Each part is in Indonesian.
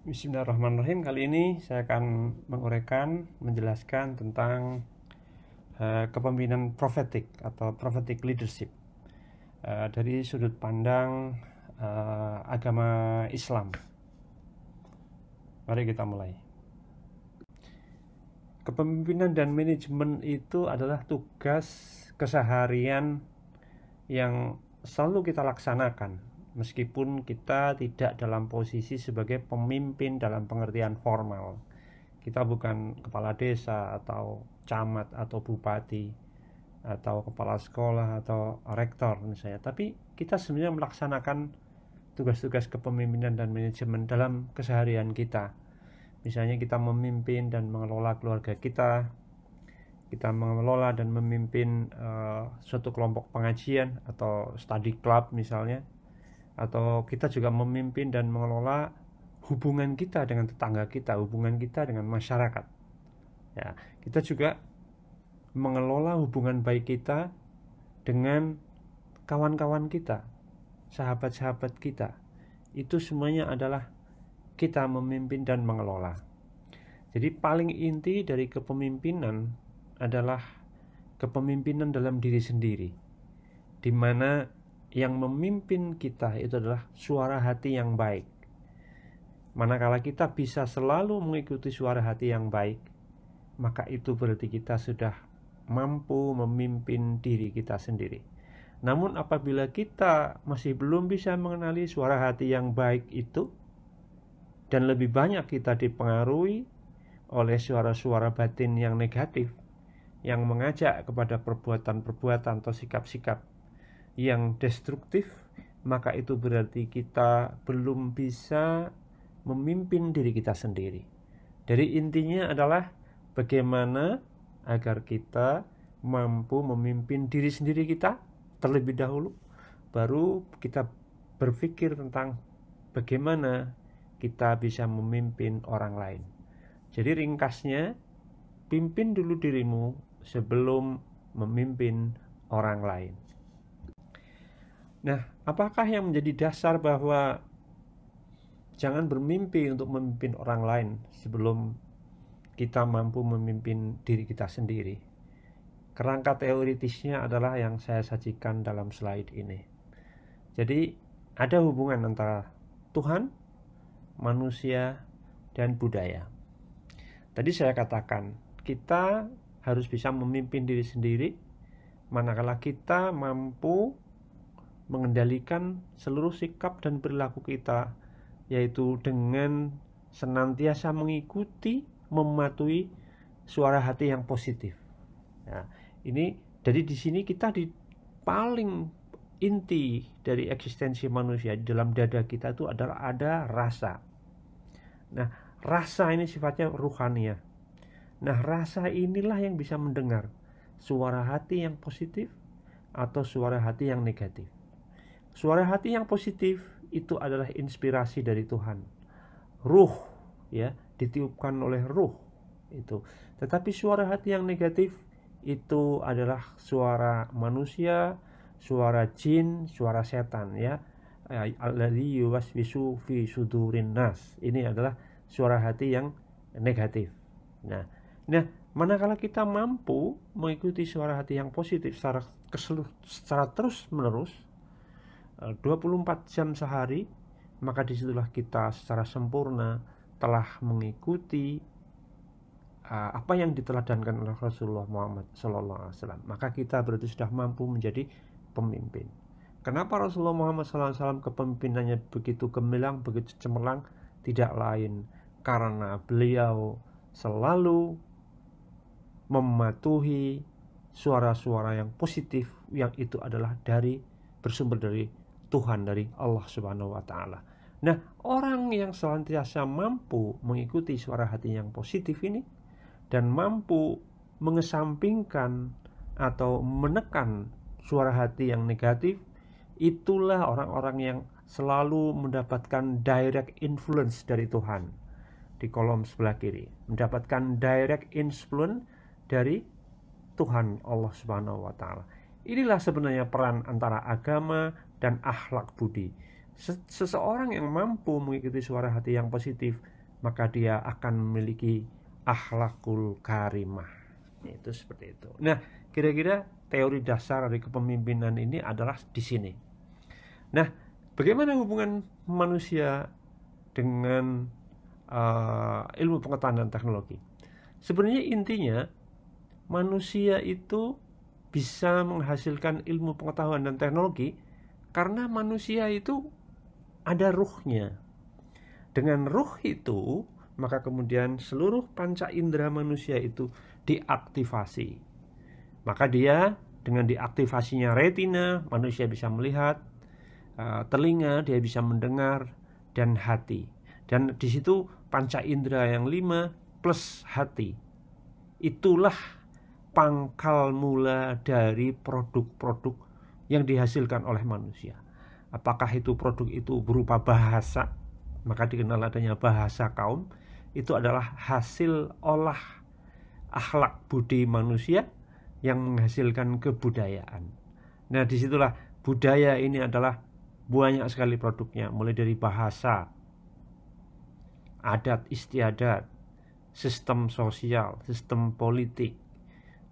Bismillahirrahmanirrahim. Kali ini saya akan menjelaskan tentang kepemimpinan prophetic atau prophetic leadership dari sudut pandang agama Islam. Mari kita mulai. Kepemimpinan dan manajemen itu adalah tugas keseharian yang selalu kita laksanakan, meskipun kita tidak dalam posisi sebagai pemimpin dalam pengertian formal. Kita bukan kepala desa atau camat atau bupati atau kepala sekolah atau rektor misalnya, tapi kita sebenarnya melaksanakan tugas-tugas kepemimpinan dan manajemen dalam keseharian kita. Misalnya kita memimpin dan mengelola keluarga kita mengelola dan memimpin suatu kelompok pengajian atau study club misalnya, atau kita juga memimpin dan mengelola hubungan kita dengan tetangga kita, hubungan kita dengan masyarakat. Ya, kita juga mengelola hubungan baik kita dengan kawan-kawan kita, sahabat-sahabat kita. Itu semuanya adalah kita memimpin dan mengelola. Jadi paling inti dari kepemimpinan adalah kepemimpinan dalam diri sendiri, di mana yang memimpin kita itu adalah suara hati yang baik. Manakala kita bisa selalu mengikuti suara hati yang baik, maka itu berarti kita sudah mampu memimpin diri kita sendiri. Namun apabila kita masih belum bisa mengenali suara hati yang baik itu, dan lebih banyak kita dipengaruhi oleh suara-suara batin yang negatif, yang mengajak kepada perbuatan-perbuatan atau sikap-sikap yang destruktif, maka itu berarti kita belum bisa memimpin diri kita sendiri. Dari intinya adalah bagaimana agar kita mampu memimpin diri sendiri kita terlebih dahulu, baru kita berpikir tentang bagaimana kita bisa memimpin orang lain. Jadi ringkasnya, pimpin dulu dirimu sebelum memimpin orang lain. Nah, apakah yang menjadi dasar bahwa jangan bermimpi untuk memimpin orang lain sebelum kita mampu memimpin diri kita sendiri? Kerangka teoritisnya adalah yang saya sajikan dalam slide ini. Jadi, ada hubungan antara Tuhan, manusia, dan budaya. Tadi saya katakan, kita harus bisa memimpin diri sendiri manakala kita mampu mengendalikan seluruh sikap dan perilaku kita, yaitu dengan senantiasa mengikuti, mematuhi suara hati yang positif. Nah, jadi di sini kita di paling inti dari eksistensi manusia, di dalam dada kita itu adalah ada rasa. Nah, rasa ini sifatnya ruhaniah. Nah, rasa inilah yang bisa mendengar suara hati yang positif atau suara hati yang negatif. Suara hati yang positif itu adalah inspirasi dari Tuhan. Ruh, ya, ditiupkan oleh ruh itu. Tetapi suara hati yang negatif itu adalah suara manusia, suara jin, suara setan, ya. Alladzi yuwaswisu fi sudurin nas. Ini adalah suara hati yang negatif. Nah, manakala kita mampu mengikuti suara hati yang positif secara terus-menerus 24 jam sehari, maka disitulah kita secara sempurna telah mengikuti apa yang diteladankan oleh Rasulullah Muhammad SAW. Maka kita berarti sudah mampu menjadi pemimpin. Kenapa Rasulullah Muhammad SAW kepemimpinannya begitu gemilang, begitu cemerlang? Tidak lain karena beliau selalu mematuhi suara-suara yang positif, yang itu adalah bersumber dari Tuhan, dari Allah Subhanahu wa Ta'ala. Nah, orang yang senantiasa mampu mengikuti suara hati yang positif ini dan mampu mengesampingkan atau menekan suara hati yang negatif, itulah orang-orang yang selalu mendapatkan direct influence dari Tuhan. Di kolom sebelah kiri, mendapatkan direct influence dari Tuhan Allah Subhanahu wa Ta'ala. Inilah sebenarnya peran antara agama dan akhlak budi. Seseorang yang mampu mengikuti suara hati yang positif, maka dia akan memiliki akhlakul karimah. Itu seperti itu. Nah, kira-kira teori dasar dari kepemimpinan ini adalah di sini. Nah, bagaimana hubungan manusia dengan ilmu pengetahuan dan teknologi? Sebenarnya intinya manusia itu bisa menghasilkan ilmu pengetahuan dan teknologi karena manusia itu ada ruhnya. Dengan ruh itu, maka kemudian seluruh panca indera manusia itu diaktifasi. Maka dia dengan diaktifasinya retina, manusia bisa melihat, telinga dia bisa mendengar, dan hati. Dan di situ panca indera yang 5 plus hati. Itulah pangkal mula dari produk-produk yang dihasilkan oleh manusia. Apakah itu produk itu berupa bahasa, maka dikenal adanya bahasa kaum. Itu adalah hasil olah akhlak budi manusia yang menghasilkan kebudayaan. Nah, disitulah budaya ini adalah banyak sekali produknya, mulai dari bahasa, adat istiadat, sistem sosial, sistem politik,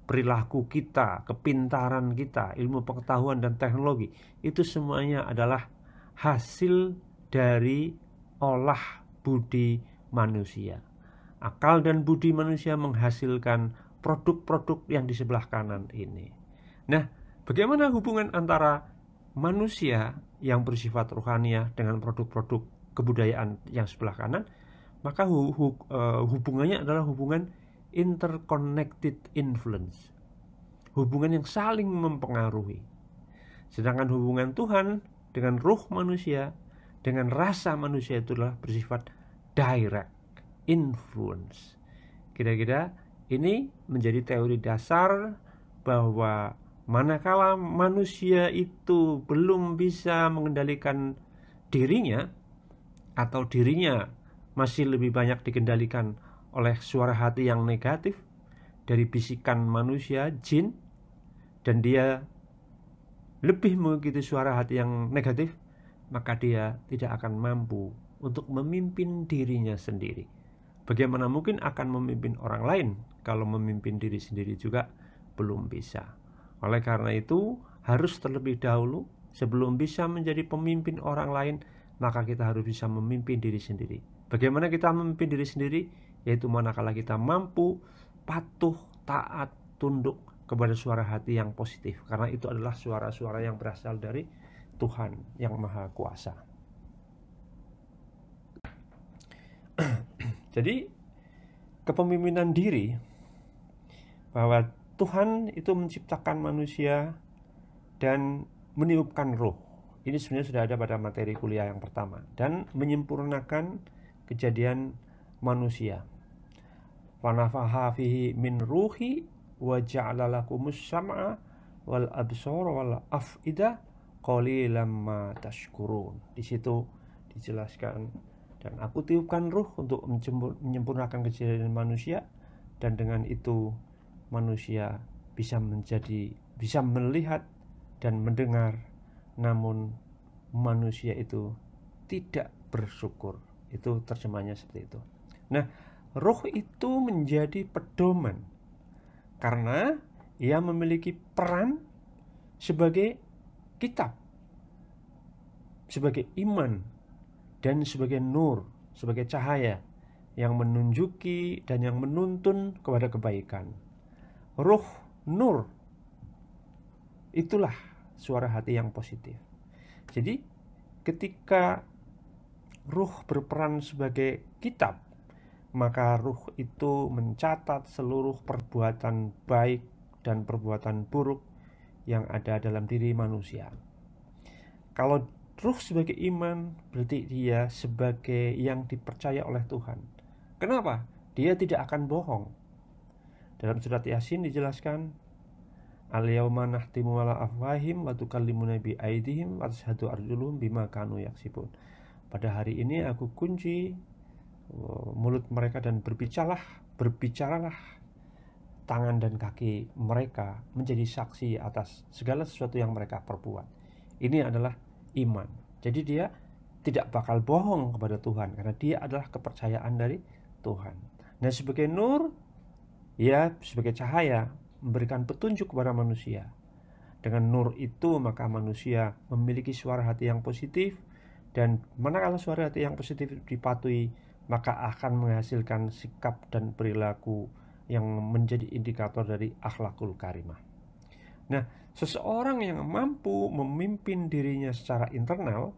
perilaku kita, kepintaran kita, ilmu pengetahuan dan teknologi. Itu semuanya adalah hasil dari olah budi manusia. Akal dan budi manusia menghasilkan produk-produk yang di sebelah kanan ini. Nah, bagaimana hubungan antara manusia yang bersifat rohaniah dengan produk-produk kebudayaan yang sebelah kanan? Maka hubungannya adalah hubungan interconnected influence, hubungan yang saling mempengaruhi. Sedangkan hubungan Tuhan dengan ruh manusia, dengan rasa manusia, itulah bersifat direct influence. Kira-kira ini menjadi teori dasar bahwa manakala manusia itu belum bisa mengendalikan dirinya, atau dirinya masih lebih banyak dikendalikan oleh suara hati yang negatif dari bisikan manusia, jin, dan dia lebih mengikuti suara hati yang negatif, maka dia tidak akan mampu untuk memimpin dirinya sendiri. Bagaimana mungkin akan memimpin orang lain kalau memimpin diri sendiri juga belum bisa. Oleh karena itu, harus terlebih dahulu sebelum bisa menjadi pemimpin orang lain, maka kita harus bisa memimpin diri sendiri. Bagaimana kita memimpin diri sendiri? Yaitu manakala kita mampu patuh, taat, tunduk kepada suara hati yang positif, karena itu adalah suara-suara yang berasal dari Tuhan yang Maha Kuasa. Jadi kepemimpinan diri, bahwa Tuhan itu menciptakan manusia dan meniupkan roh, ini sebenarnya sudah ada pada materi kuliah yang pertama, dan menyempurnakan kejadian manusia. Wanafaha fihi min ruhi wa ja'ala lakumus sam'a wal absara wal af'idah qalilan ma tashkurun. Di situ dijelaskan, dan aku tiupkan ruh untuk menyempurnakan kejadian manusia, dan dengan itu manusia bisa melihat dan mendengar, namun manusia itu tidak bersyukur. Itu terjemahnya seperti itu. Nah, roh itu menjadi pedoman karena ia memiliki peran sebagai kitab, sebagai iman, dan sebagai nur, sebagai cahaya yang menunjuki dan yang menuntun kepada kebaikan. Ruh, nur, itulah suara hati yang positif. Jadi ketika ruh berperan sebagai kitab, maka ruh itu mencatat seluruh perbuatan baik dan perbuatan buruk yang ada dalam diri manusia. Kalau ruh sebagai iman, berarti dia sebagai yang dipercaya oleh Tuhan. Kenapa? Dia tidak akan bohong. Dalam surat Yasin dijelaskan, al-yauma nahtimu ala afwahim wa tukallimuna bi aydihim wa tashhadu arjuluhum bima kanu yaksibun. Pada hari ini aku kunci mulut mereka dan berbicaralah tangan dan kaki mereka menjadi saksi atas segala sesuatu yang mereka perbuat. Ini adalah iman. Jadi dia tidak bakal bohong kepada Tuhan, karena dia adalah kepercayaan dari Tuhan. Nah, sebagai nur, ya sebagai cahaya memberikan petunjuk kepada manusia. Dengan nur itu maka manusia memiliki suara hati yang positif, dan manakala suara hati yang positif dipatuhi, maka akan menghasilkan sikap dan perilaku yang menjadi indikator dari akhlakul karimah. Nah, seseorang yang mampu memimpin dirinya secara internal,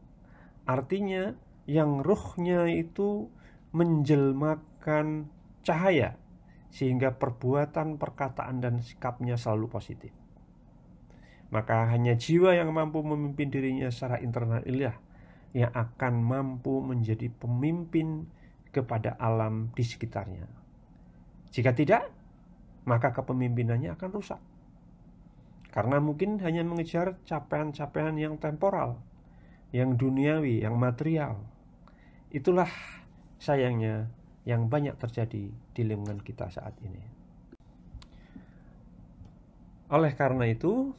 artinya yang ruhnya itu menjelmakan cahaya, sehingga perbuatan, perkataan, dan sikapnya selalu positif. Maka hanya jiwa yang mampu memimpin dirinya secara internal inilah yang akan mampu menjadi pemimpin kepada alam di sekitarnya. Jika tidak, maka kepemimpinannya akan rusak, karena mungkin hanya mengejar capaian-capaian yang temporal, yang duniawi, yang material. Itulah sayangnya yang banyak terjadi di lingkungan kita saat ini. Oleh karena itu,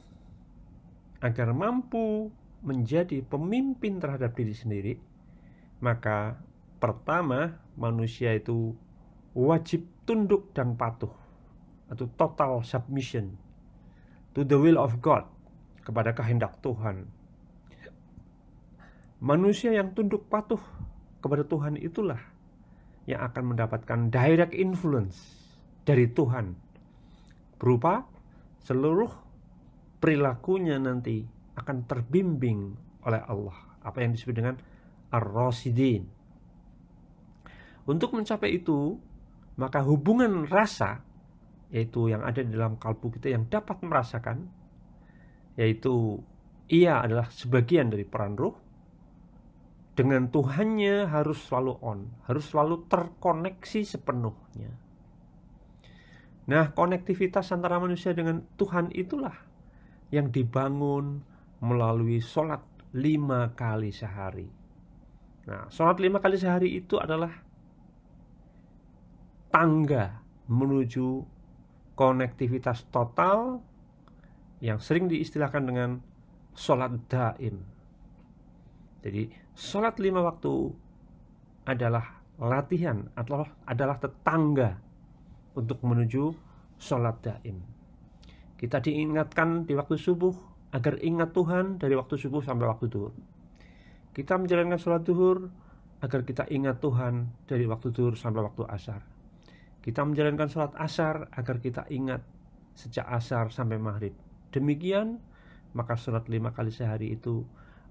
agar mampu menjadi pemimpin terhadap diri sendiri, maka pertama, manusia itu wajib tunduk dan patuh, atau total submission to the will of God, kepada kehendak Tuhan. Manusia yang tunduk patuh kepada Tuhan itulah yang akan mendapatkan direct influence dari Tuhan, berupa seluruh perilakunya nanti akan terbimbing oleh Allah, apa yang disebut dengan ar-rasidin. Untuk mencapai itu, maka hubungan rasa, yaitu yang ada di dalam kalbu kita yang dapat merasakan, yaitu ia adalah sebagian dari peran ruh, dengan Tuhannya harus selalu on, harus selalu terkoneksi sepenuhnya. Nah, konektivitas antara manusia dengan Tuhan itulah yang dibangun melalui sholat 5 kali sehari. Nah, sholat 5 kali sehari itu adalah tangga menuju konektivitas total yang sering diistilahkan dengan sholat daim. Jadi, sholat 5 waktu adalah latihan atau adalah tetangga untuk menuju sholat daim. Kita diingatkan di waktu subuh agar ingat Tuhan dari waktu subuh sampai waktu duhur. Kita menjalankan sholat duhur agar kita ingat Tuhan dari waktu duhur sampai waktu asar. Kita menjalankan sholat asar agar kita ingat sejak asar sampai maghrib. Demikian, maka sholat 5 kali sehari itu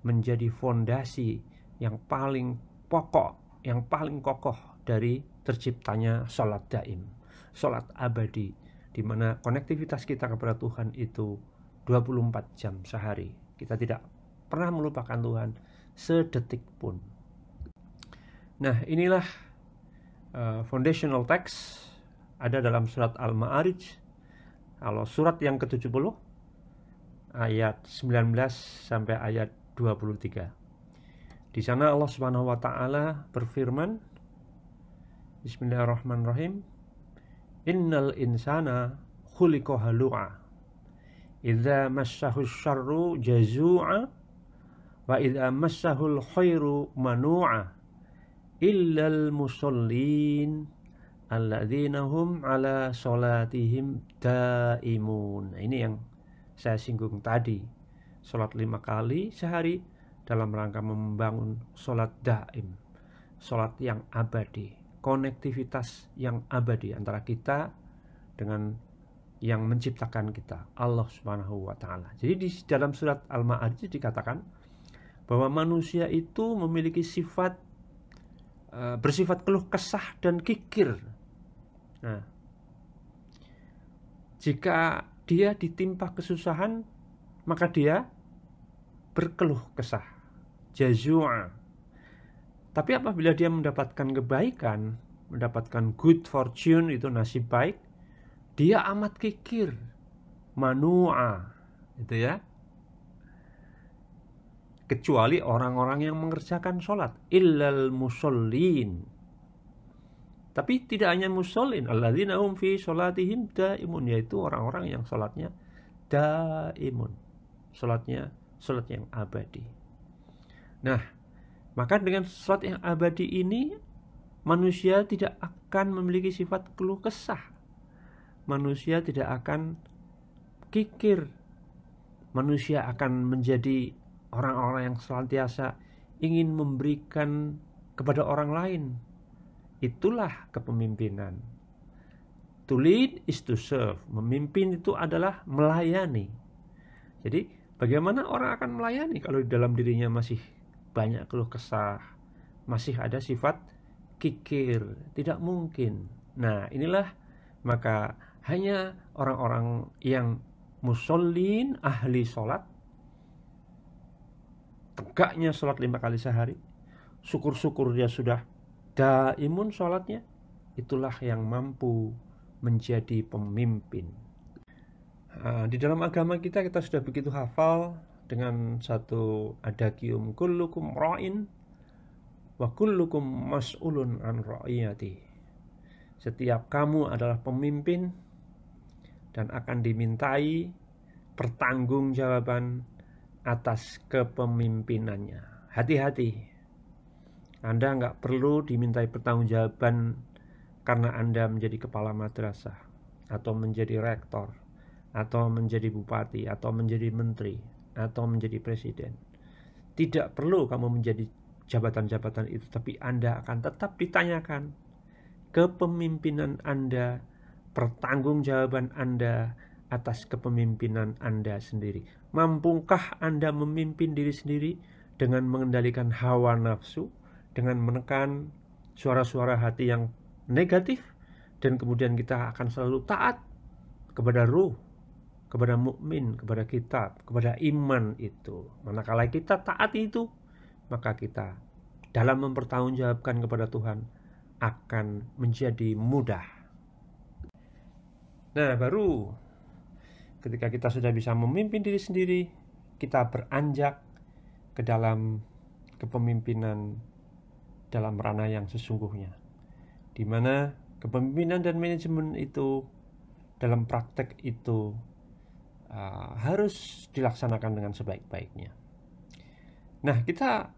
menjadi fondasi yang paling pokok, yang paling kokoh dari terciptanya sholat daim, sholat abadi, di mana konektivitas kita kepada Tuhan itu 24 jam sehari. Kita tidak pernah melupakan Tuhan sedetik pun. Nah, inilah foundational text ada dalam surat Al-Ma'arij. Kalau surat yang ke-70 ayat 19 sampai ayat 23. Di sana Allah Subhanahu wa taala berfirman, Bismillahirrahmanirrahim. Innal insana khuliqa halu'a idza massahu syarru jazu'a wa idza massahu khairu manu'a illal musallin alladzina hum ala sholatihim daimun. Nah, ini yang saya singgung tadi, sholat 5 kali sehari dalam rangka membangun sholat daim, sholat yang abadi, konektivitas yang abadi antara kita dengan yang menciptakan kita, Allah Subhanahu wa taala. Jadi di dalam surat Al-Ma'arij dikatakan bahwa manusia itu memiliki sifat bersifat keluh kesah dan kikir. Nah, jika dia ditimpa kesusahan, maka dia berkeluh kesah, jazua. Tapi apabila dia mendapatkan kebaikan, mendapatkan good fortune, itu nasib baik, dia amat kikir, manu'a, itu ya. Kecuali orang-orang yang mengerjakan sholat, illal musallin. Tapi tidak hanya musallin, alladzina hum fi sholatihim daimun, yaitu orang-orang yang sholatnya daimun, sholatnya sholat yang abadi. Nah, Maka dengan sesuatu yang abadi ini, manusia tidak akan memiliki sifat keluh kesah. Manusia tidak akan kikir. Manusia akan menjadi orang-orang yang senantiasa ingin memberikan kepada orang lain. Itulah kepemimpinan. To lead is to serve. Memimpin itu adalah melayani. Jadi bagaimana orang akan melayani kalau di dalam dirinya masih banyak keluh kesah, masih ada sifat kikir? Tidak mungkin. Nah, inilah maka hanya orang-orang yang musallin, ahli sholat, tegaknya sholat 5 kali sehari, syukur-syukur dia sudah daimun sholatnya, itulah yang mampu menjadi pemimpin. Di dalam agama kita sudah begitu hafal dengan satu adagium, kullukum ra'in wa kullukum mas'ulun an ra'iyati. Setiap kamu adalah pemimpin dan akan dimintai pertanggungjawaban atas kepemimpinannya. Hati-hati, Anda nggak perlu dimintai pertanggungjawaban karena Anda menjadi kepala madrasah, atau menjadi rektor, atau menjadi bupati, atau menjadi menteri, atau menjadi presiden. Tidak perlu kamu menjadi jabatan-jabatan itu, tapi Anda akan tetap ditanyakan kepemimpinan Anda, pertanggungjawaban Anda atas kepemimpinan Anda sendiri. Mampukah Anda memimpin diri sendiri dengan mengendalikan hawa nafsu, dengan menekan suara-suara hati yang negatif, dan kemudian kita akan selalu taat kepada ruh, kepada mukmin, kepada kitab, kepada iman itu. Manakala kita taat itu, maka kita dalam mempertanggungjawabkan kepada Tuhan akan menjadi mudah. Nah, baru ketika kita sudah bisa memimpin diri sendiri, kita beranjak ke dalam kepemimpinan dalam ranah yang sesungguhnya, di mana kepemimpinan dan manajemen itu dalam praktek itu harus dilaksanakan dengan sebaik-baiknya. Nah, kita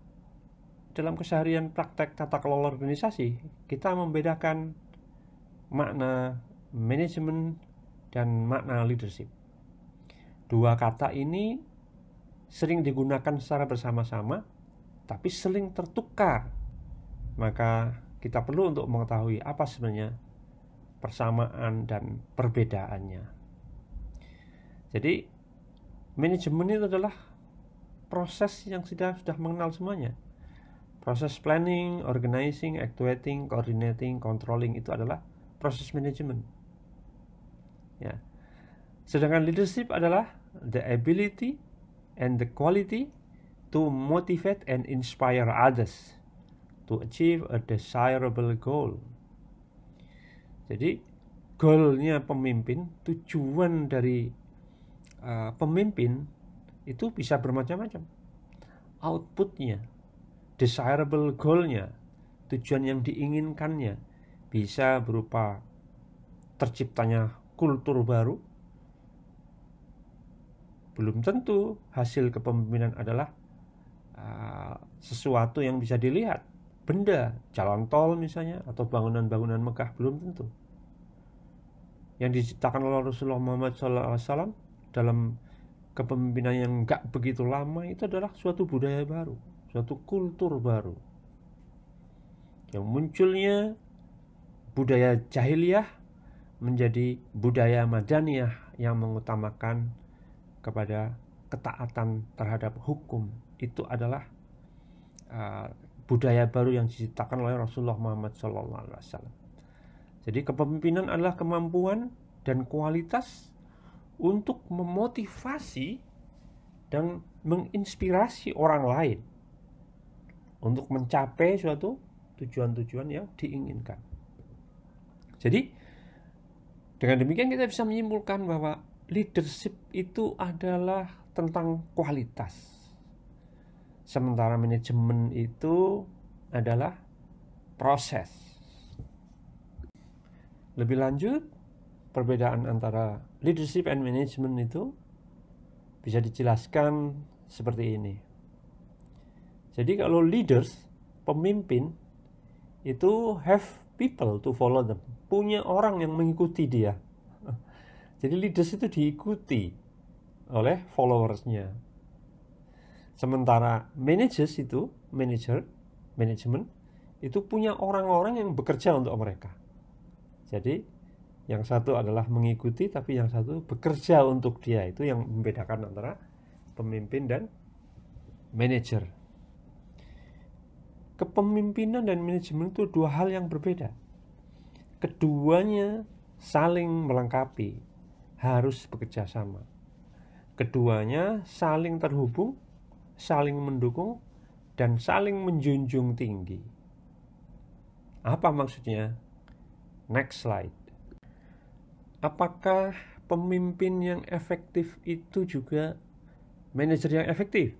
dalam keseharian praktek tata kelola organisasi, kita membedakan makna manajemen dan makna leadership. Dua kata ini sering digunakan secara bersama-sama, tapi sering tertukar. Maka kita perlu untuk mengetahui apa sebenarnya persamaan dan perbedaannya. Jadi manajemen itu adalah proses yang sudah mengenal semuanya. Proses planning, organizing, actuating, coordinating, controlling itu adalah proses manajemen. Ya. Sedangkan leadership adalah the ability and the quality to motivate and inspire others to achieve a desirable goal. Jadi goalnya pemimpin, tujuan dari pemimpin itu bisa bermacam-macam. Outputnya, desirable goalnya, tujuan yang diinginkannya bisa berupa terciptanya kultur baru. Belum tentu hasil kepemimpinan adalah sesuatu yang bisa dilihat, benda, jalan tol misalnya, atau bangunan-bangunan megah, belum tentu. Yang diciptakan oleh Rasulullah Muhammad SAW dalam kepemimpinan yang enggak begitu lama itu adalah suatu budaya baru, suatu kultur baru. Yang munculnya budaya jahiliyah menjadi budaya madaniyah yang mengutamakan kepada ketaatan terhadap hukum. Itu adalah budaya baru yang diciptakan oleh Rasulullah Muhammad SAW. Jadi kepemimpinan adalah kemampuan dan kualitas untuk memotivasi dan menginspirasi orang lain untuk mencapai suatu tujuan-tujuan yang diinginkan. Jadi dengan demikian kita bisa menyimpulkan bahwa leadership itu adalah tentang kualitas, sementara manajemen itu adalah proses. Lebih lanjut, perbedaan antara leadership and management itu bisa dijelaskan seperti ini. Jadi kalau leaders pemimpin itu have people to follow them, punya orang yang mengikuti dia. Jadi leaders itu diikuti oleh followersnya. Sementara manajemen itu punya orang-orang yang bekerja untuk mereka. Jadi yang satu adalah mengikuti, tapi yang satu bekerja untuk dia. Itu yang membedakan antara pemimpin dan manajer. Kepemimpinan dan manajemen itu dua hal yang berbeda. Keduanya saling melengkapi, harus bekerja sama. Keduanya saling terhubung, saling mendukung, dan saling menjunjung tinggi. Apa maksudnya? Next slide. Apakah pemimpin yang efektif itu juga manajer yang efektif?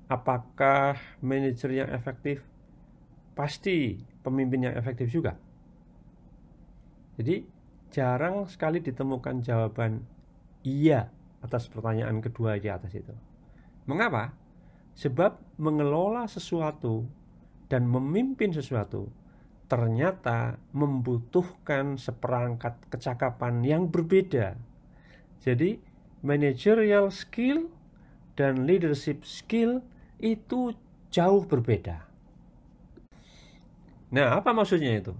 Apakah manajer yang efektif pasti pemimpin yang efektif juga? Jadi jarang sekali ditemukan jawaban iya atas pertanyaan kedua di atas itu. Mengapa? Sebab mengelola sesuatu dan memimpin sesuatu ternyata membutuhkan seperangkat kecakapan yang berbeda. Jadi managerial skill dan leadership skill itu jauh berbeda. Nah, apa maksudnya itu?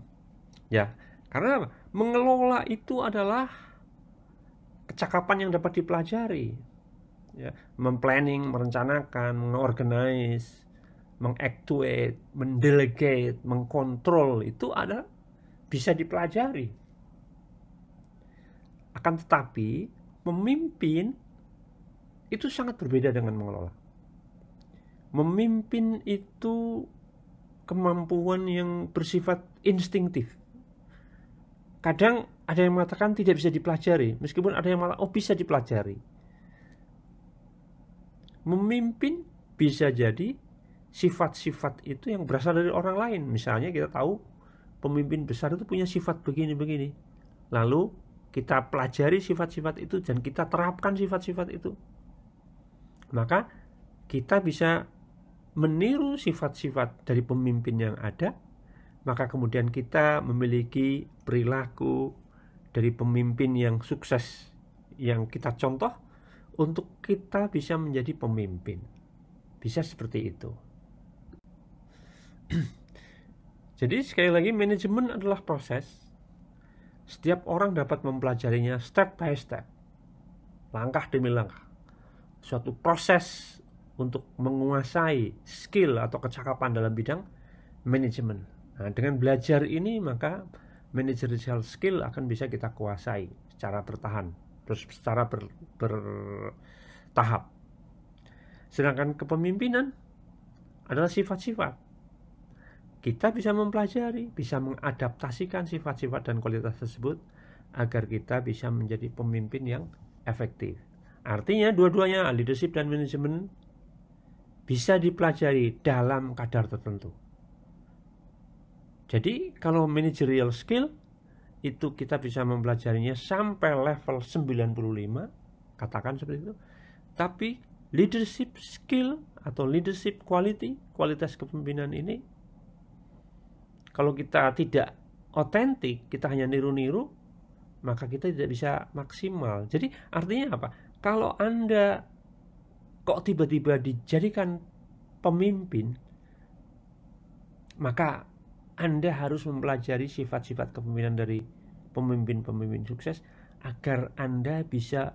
Ya, karena apa? Mengelola itu adalah kecakapan yang dapat dipelajari. Ya, memplanning, merencanakan, mengorganize, mengactuate, mendelegate, mengkontrol itu ada bisa dipelajari. Akan tetapi memimpin itu sangat berbeda dengan mengelola. Memimpin itu kemampuan yang bersifat instingtif. Kadang ada yang mengatakan tidak bisa dipelajari, meskipun ada yang malah bisa dipelajari. Memimpin bisa jadi sifat-sifat itu yang berasal dari orang lain. Misalnya kita tahu pemimpin besar itu punya sifat begini-begini. Lalu kita pelajari sifat-sifat itu dan kita terapkan sifat-sifat itu. Maka kita bisa meniru sifat-sifat dari pemimpin yang ada. Maka kemudian kita memiliki perilaku dari pemimpin yang sukses yang kita contoh untuk kita bisa menjadi pemimpin. Bisa seperti itu. Jadi sekali lagi manajemen adalah proses. Setiap orang dapat mempelajarinya step by step, langkah demi langkah. Suatu proses untuk menguasai skill atau kecakapan dalam bidang manajemen. Nah, dengan belajar ini maka managerial skill akan bisa kita kuasai secara bertahan, terus secara bertahap. Sedangkan kepemimpinan adalah sifat-sifat. Kita bisa mempelajari, bisa mengadaptasikan sifat-sifat dan kualitas tersebut agar kita bisa menjadi pemimpin yang efektif. Artinya dua-duanya, leadership dan manajemen, bisa dipelajari dalam kadar tertentu. Jadi kalau managerial skill itu kita bisa mempelajarinya sampai level 95, katakan seperti itu. Tapi leadership skill atau leadership quality, kualitas kepemimpinan ini, kalau kita tidak otentik, kita hanya niru-niru, maka kita tidak bisa maksimal. Jadi artinya apa? Kalau Anda kok tiba-tiba dijadikan pemimpin, maka Anda harus mempelajari sifat-sifat kepemimpinan dari pemimpin-pemimpin sukses agar Anda bisa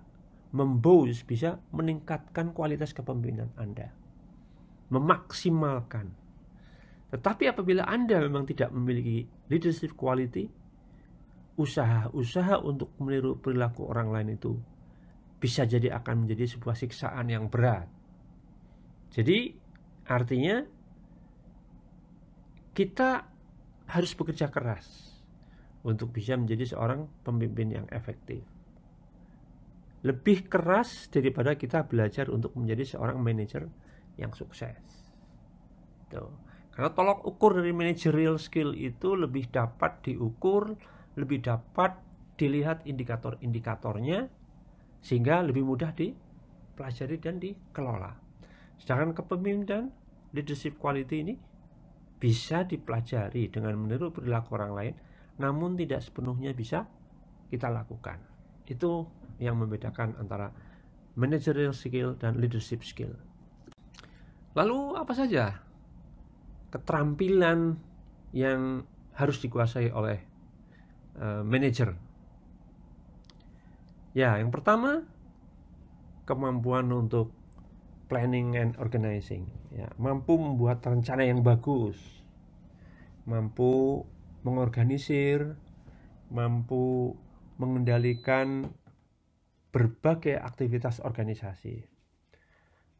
memboost, bisa meningkatkan kualitas kepemimpinan Anda, memaksimalkan. Tetapi apabila Anda memang tidak memiliki leadership quality, usaha-usaha untuk meniru perilaku orang lain itu bisa jadi akan menjadi sebuah siksaan yang berat. Jadi artinya kita harus bekerja keras untuk bisa menjadi seorang pemimpin yang efektif. Lebih keras daripada kita belajar untuk menjadi seorang manajer yang sukses. Tuh. Karena tolok ukur dari managerial skill itu lebih dapat diukur, lebih dapat dilihat indikator-indikatornya, sehingga lebih mudah dipelajari dan dikelola. Sedangkan kepemimpinan leadership quality ini bisa dipelajari dengan meniru perilaku orang lain, namun tidak sepenuhnya bisa kita lakukan. Itu yang membedakan antara managerial skill dan leadership skill. Lalu apa saja keterampilan yang harus dikuasai oleh manajer? Ya, yang pertama, kemampuan untuk planning and organizing, ya, mampu membuat rencana yang bagus, mampu mengorganisir, mampu mengendalikan berbagai aktivitas organisasi.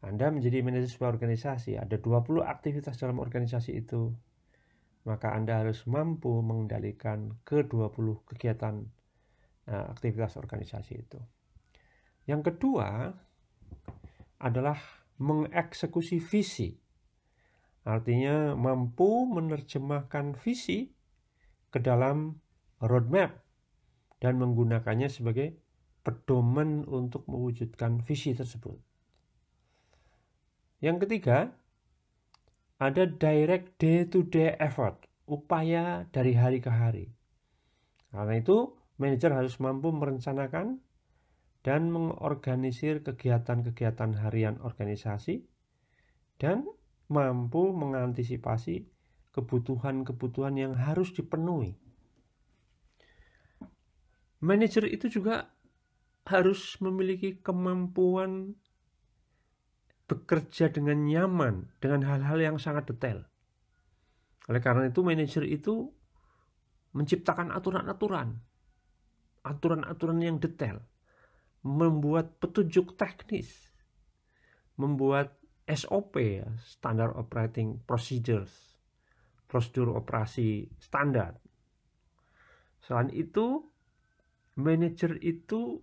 Anda menjadi manajer sebuah organisasi, ada 20 aktivitas dalam organisasi itu, maka Anda harus mampu mengendalikan ke-20 kegiatan aktivitas organisasi itu. Yang kedua adalah mengeksekusi visi. Artinya mampu menerjemahkan visi ke dalam roadmap dan menggunakannya sebagai pedoman untuk mewujudkan visi tersebut. Yang ketiga, ada direct day-to-day effort, upaya dari hari ke hari. Karena itu, manajer harus mampu merencanakan dan mengorganisir kegiatan-kegiatan harian organisasi dan mampu mengantisipasi kebutuhan-kebutuhan yang harus dipenuhi. Manajer itu juga harus memiliki kemampuan bekerja dengan nyaman dengan hal-hal yang sangat detail. Oleh karena itu, manajer itu menciptakan aturan-aturan yang detail, membuat petunjuk teknis, membuat SOP, Standard Operating Procedures, prosedur operasi standar. Selain itu, manajer itu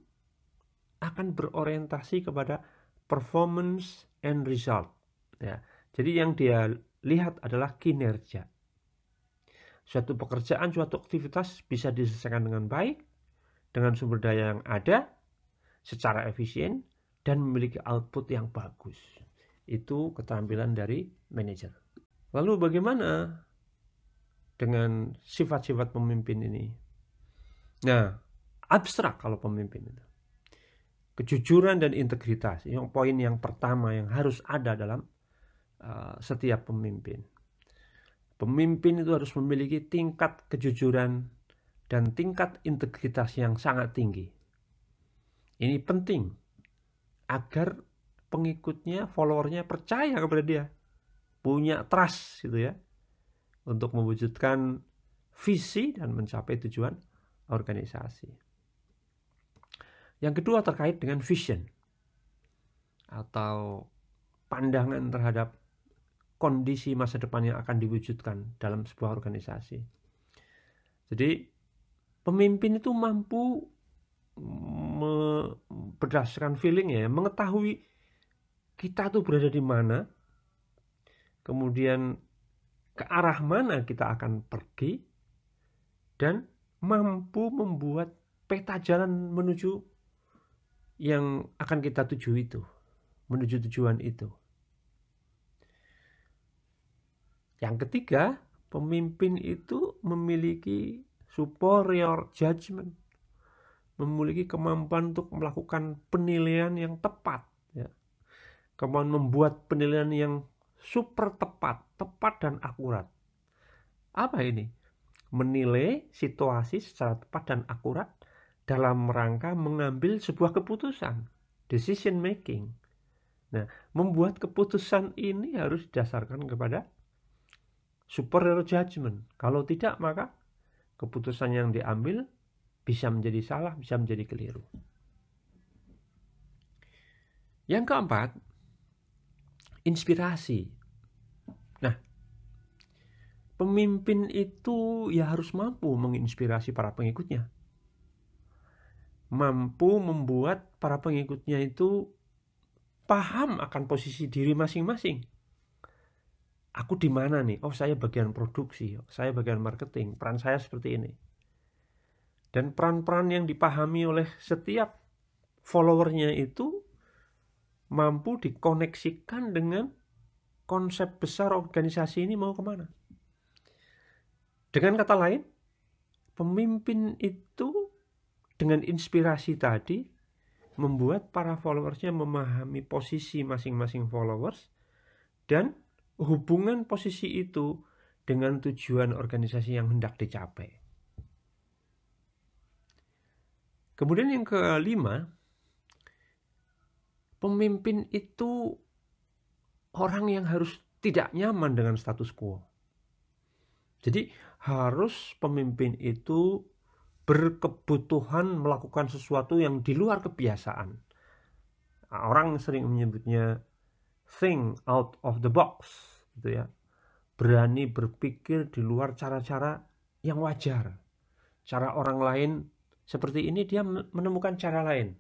akan berorientasi kepada performance and result. Ya, jadi yang dia lihat adalah kinerja. Suatu pekerjaan, suatu aktivitas bisa diselesaikan dengan baik, dengan sumber daya yang ada, secara efisien, dan memiliki output yang bagus. Itu keterampilan dari manajer. Lalu bagaimana dengan sifat-sifat pemimpin ini? Nah, abstrak kalau pemimpin itu. Kejujuran dan integritas, yang poin yang pertama yang harus ada dalam setiap pemimpin. Pemimpin itu harus memiliki tingkat kejujuran dan tingkat integritas yang sangat tinggi. Ini penting agar pengikutnya, followernya percaya kepada dia, punya trust gitu ya, untuk mewujudkan visi dan mencapai tujuan organisasi. Yang kedua terkait dengan vision atau pandangan terhadap kondisi masa depan yang akan diwujudkan dalam sebuah organisasi. Jadi pemimpin itu mampu berdasarkan feeling ya, mengetahui kita tuh berada di mana, kemudian ke arah mana kita akan pergi, dan mampu membuat peta jalan menuju yang akan kita tuju itu, menuju tujuan itu. Yang ketiga, pemimpin itu memiliki superior judgment, memiliki kemampuan untuk melakukan penilaian yang tepat, ya. Kemampuan membuat penilaian yang super tepat dan akurat. Apa ini? Menilai situasi secara tepat dan akurat dalam rangka mengambil sebuah keputusan, decision making. Nah, membuat keputusan ini harus didasarkan kepada superior judgment. Kalau tidak, maka keputusan yang diambil bisa menjadi salah, bisa menjadi keliru. Yang keempat, inspirasi. Nah, pemimpin itu ya harus mampu menginspirasi para pengikutnya. Mampu membuat para pengikutnya itu paham akan posisi diri masing-masing. Aku di mana nih? Oh, saya bagian produksi, saya bagian marketing, peran saya seperti ini. Dan peran-peran yang dipahami oleh setiap followernya itu mampu dikoneksikan dengan konsep besar organisasi ini mau kemana. Dengan kata lain, pemimpin itu dengan inspirasi tadi membuat para followersnya memahami posisi masing-masing followers dan hubungan posisi itu dengan tujuan organisasi yang hendak dicapai. Kemudian yang kelima, pemimpin itu orang yang harus tidak nyaman dengan status quo. Jadi harus pemimpin itu berkebutuhan melakukan sesuatu yang di luar kebiasaan. Orang sering menyebutnya think out of the box, gitu ya. Berani berpikir di luar cara-cara yang wajar. Cara orang lain seperti ini, dia menemukan cara lain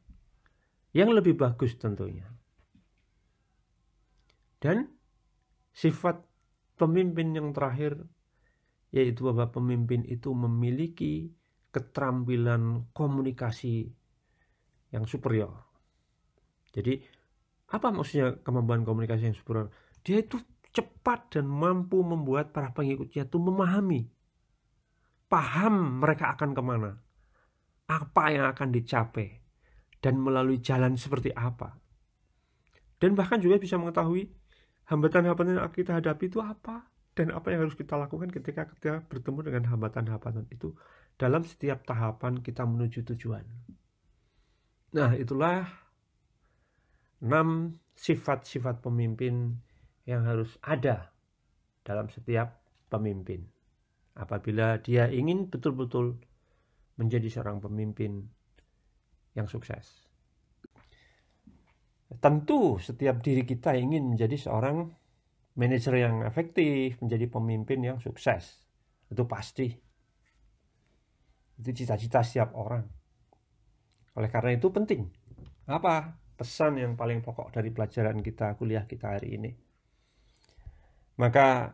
yang lebih bagus tentunya. Dan sifat pemimpin yang terakhir yaitu bahwa pemimpin itu memiliki keterampilan komunikasi yang superior. Jadi apa maksudnya kemampuan komunikasi yang superior? Dia itu cepat dan mampu membuat para pengikutnya itu memahami, paham mereka akan kemana, apa yang akan dicapai, dan melalui jalan seperti apa. Dan bahkan juga bisa mengetahui hambatan-hambatan yang kita hadapi itu apa, dan apa yang harus kita lakukan ketika bertemu dengan hambatan-hambatan itu dalam setiap tahapan kita menuju tujuan. Nah, itulah 6 sifat-sifat pemimpin yang harus ada dalam setiap pemimpin apabila dia ingin betul-betul menjadi seorang pemimpin yang sukses. Tentu setiap diri kita ingin menjadi seorang manajer yang efektif, menjadi pemimpin yang sukses. Itu pasti. Itu cita-cita setiap orang. Oleh karena itu penting. Apa pesan yang paling pokok dari pelajaran kita, kuliah kita hari ini? Maka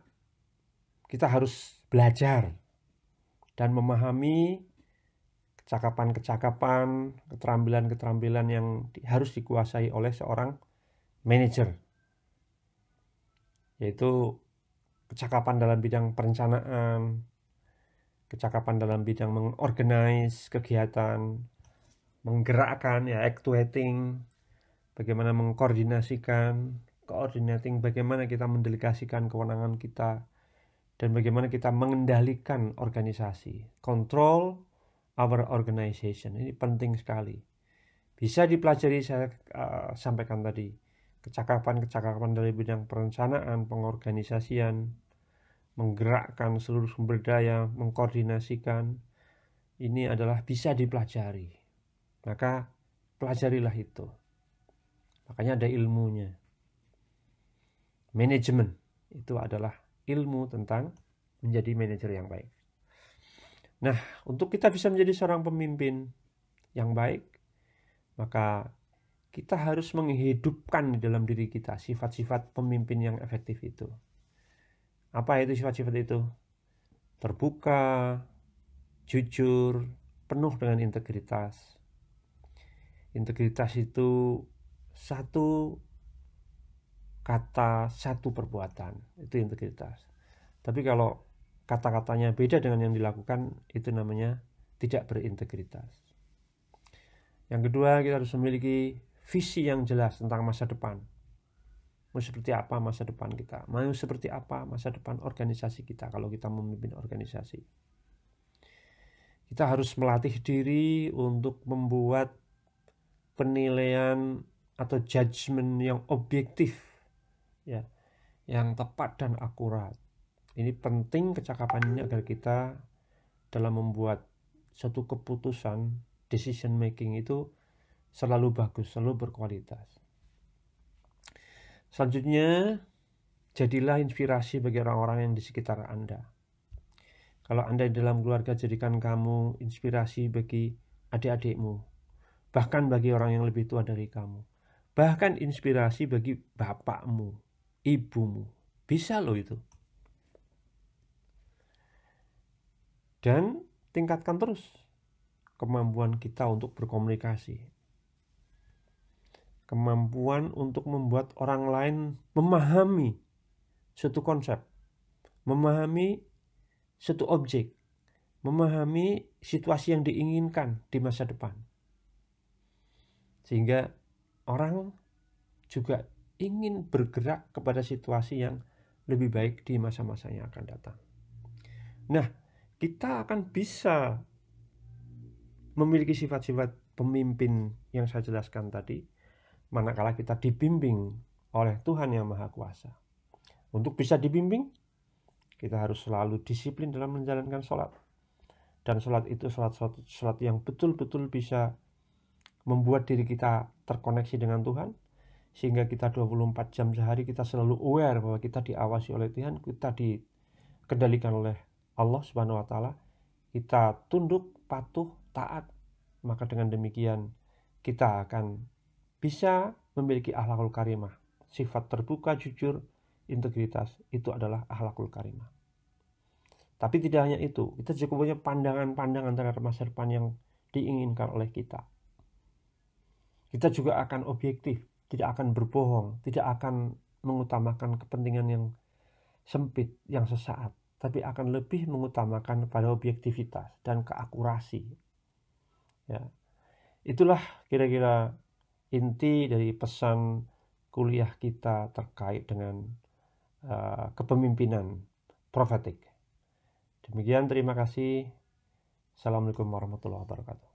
kita harus belajar dan memahami kecakapan-kecakapan, keterampilan-keterampilan yang harus dikuasai oleh seorang manajer, yaitu kecakapan dalam bidang perencanaan, kecakapan dalam bidang mengorganize kegiatan, menggerakkan, ya actuating, bagaimana mengkoordinasikan, coordinating, bagaimana kita mendelegasikan kewenangan kita, dan bagaimana kita mengendalikan organisasi, control our organization. Ini penting sekali. Bisa dipelajari, saya sampaikan tadi, kecakapan-kecakapan dari bidang perencanaan, pengorganisasian, menggerakkan seluruh sumber daya, mengkoordinasikan. Ini adalah bisa dipelajari. Maka pelajarilah itu. Makanya ada ilmunya. Manajemen itu adalah ilmu tentang menjadi manajer yang baik. Nah, untuk kita bisa menjadi seorang pemimpin yang baik, maka kita harus menghidupkan di dalam diri kita sifat-sifat pemimpin yang efektif itu. Apa itu sifat-sifat itu? Terbuka, jujur, penuh dengan integritas. Integritas itu satu kata, satu perbuatan. Itu integritas. Tapi kalau kata-katanya beda dengan yang dilakukan, itu namanya tidak berintegritas. Yang kedua, kita harus memiliki visi yang jelas tentang masa depan. Mau seperti apa masa depan kita? Mau seperti apa masa depan organisasi kita kalau kita memimpin organisasi? Kita harus melatih diri untuk membuat penilaian atau judgement yang objektif, ya, yang tepat dan akurat. Ini penting kecakapan ini agar kita dalam membuat suatu keputusan, decision making itu selalu bagus, selalu berkualitas. Selanjutnya, jadilah inspirasi bagi orang-orang yang di sekitar Anda. Kalau Anda di dalam keluarga, jadikan kamu inspirasi bagi adik-adikmu, bahkan bagi orang yang lebih tua dari kamu, bahkan inspirasi bagi bapakmu, ibumu. Bisa loh itu. Dan tingkatkan terus kemampuan kita untuk berkomunikasi, kemampuan untuk membuat orang lain memahami suatu konsep, memahami suatu objek, memahami situasi yang diinginkan di masa depan. Sehingga orang juga ingin bergerak kepada situasi yang lebih baik di masa-masa yang akan datang. Nah, kita akan bisa memiliki sifat-sifat pemimpin yang saya jelaskan tadi manakala kita dibimbing oleh Tuhan Yang Maha Kuasa. Untuk bisa dibimbing, kita harus selalu disiplin dalam menjalankan sholat. Dan sholat itu sholat yang betul-betul bisa membuat diri kita terkoneksi dengan Tuhan, sehingga kita 24 jam sehari kita selalu aware bahwa kita diawasi oleh Tuhan, kita dikendalikan oleh Allah Subhanahu wa taala, kita tunduk, patuh, taat. Maka dengan demikian kita akan bisa memiliki akhlakul karimah. Sifat terbuka, jujur, integritas, itu adalah akhlakul karimah. Tapi tidak hanya itu, kita juga punya pandangan-pandangan terhadap masa depan yang diinginkan oleh kita. Kita juga akan objektif, tidak akan berbohong, tidak akan mengutamakan kepentingan yang sempit, yang sesaat, tapi akan lebih mengutamakan pada objektivitas dan keakurasi. Ya, itulah kira-kira inti dari pesan kuliah kita terkait dengan kepemimpinan profetik. Demikian, terima kasih. Assalamualaikum warahmatullahi wabarakatuh.